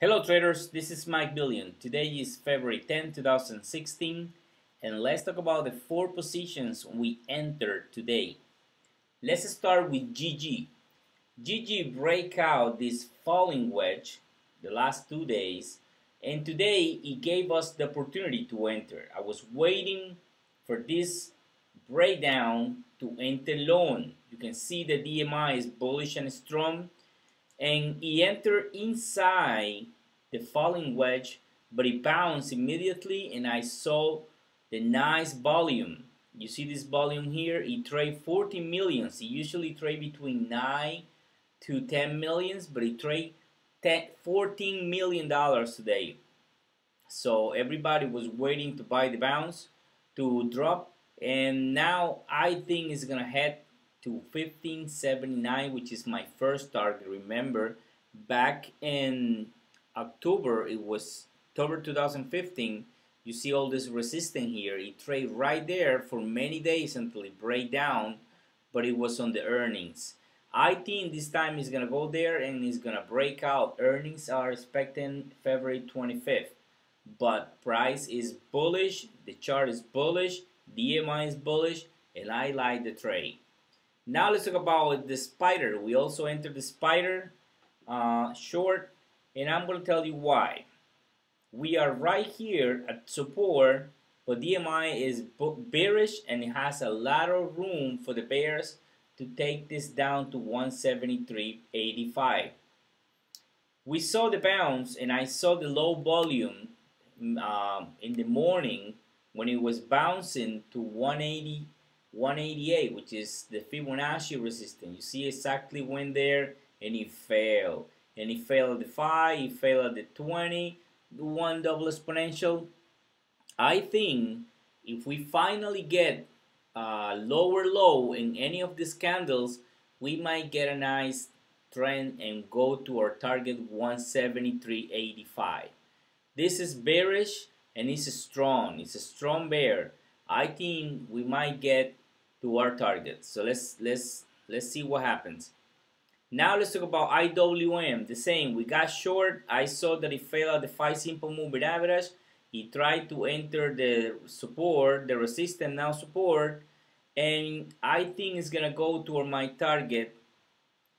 Hello traders, this is McBillion. Today is February 10, 2016, and let's talk about the four positions we entered today. Let's start with GG. GG break out this falling wedge the last 2 days, and today it gave us the opportunity to enter. I was waiting for this breakdown to enter long. You can see the DMI is bullish and strong, and he entered inside the falling wedge, but it bounced immediately, and I saw the nice volume. You see this volume here? He trade 40 millions. He usually trade between 9 to 10 millions, but he trade $14 million today. So everybody was waiting to buy the bounce to drop, and now I think it's gonna head to 1579, which is my first target. Remember, back in October, it was October 2015. You see all this resistance here. It traded right there for many days until it break down, but it was on the earnings. I think this time it's gonna go there and it's gonna break out. Earnings are expecting February 25th, but price is bullish, the chart is bullish, DMI is bullish, and I like the trade. Now let's talk about the spider. We also entered the spider short, and I'm going to tell you why. We are right here at support, but DMI is bearish and it has a lot of room for the bears to take this down to 173.85. We saw the bounce, and I saw the low volume in the morning when it was bouncing to 188, which is the Fibonacci resistance. You see exactly when there, and it failed. And it failed at the 5, it failed at the 20, the 1 double exponential. I think if we finally get a lower low in any of these candles, we might get a nice trend and go to our target 173.85. This is bearish and it's strong. It's a strong bear. I think we might get to our target. So let's see what happens. Now let's talk about IWM. The same. We got short. I saw that it failed at the 5 simple moving average. He tried to enter the support, the resistance, now support, and I think it's gonna go toward my target,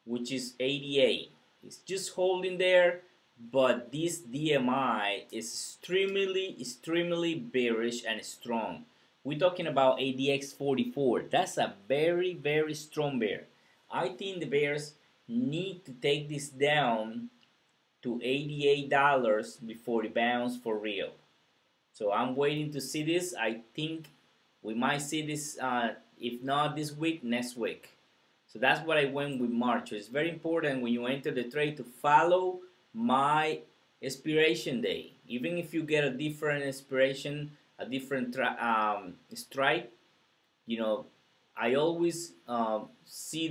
which is 88. It's just holding there, but this DMI is extremely bearish and strong. We're talking about ADX 44. That's a very strong bear. I think the bears need to take this down to $88 before it bounce for real. So I'm waiting to see this. I think we might see this, if not this week, next week. So that's what I went with March. So it's very important when you enter the trade to follow my expiration day. Even if you get a different expiration, a different strike, you know, I always see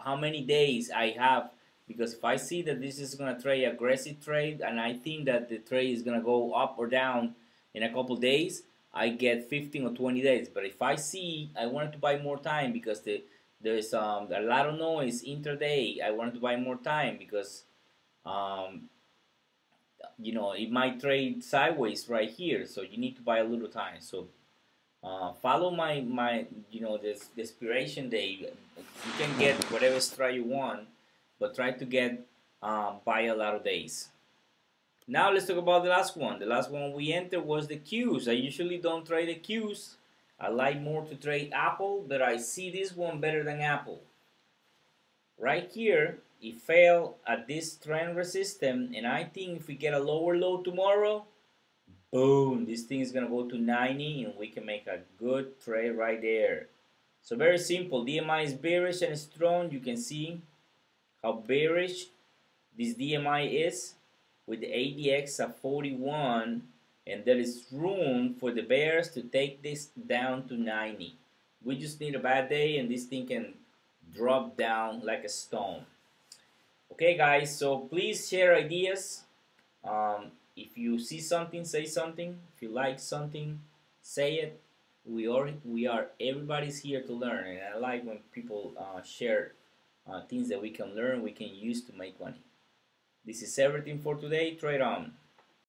how many days I have, because if I see that this is gonna trade aggressive trade, and I think that the trade is gonna go up or down in a couple days, I get 15 or 20 days. But if I see I wanted to buy more time because there's a lot of noise intraday, I wanted to buy more time because you know, it might trade sideways right here, so you need to buy a little time. So follow my you know, the expiration day. You can get whatever strike you want, but try to get buy a lot of days. Now let's talk about the last one. The last one we entered was the Qs. I usually don't trade the Qs. I like more to trade Apple, but I see this one better than Apple. Right here, it failed at this trend resistance, and I think if we get a lower low tomorrow, boom, this thing is gonna go to 90, and we can make a good trade right there. So very simple. DMI is bearish and strong. You can see how bearish this DMI is with the ADX at 41, and there is room for the bears to take this down to 90. We just need a bad day and this thing can drop down like a stone. Okay guys, so please share ideas. If you see something, say something. If you like something, say it. Everybody's here to learn, and I like when people share things that we can learn, we can use to make money. This is everything for today. Trade on.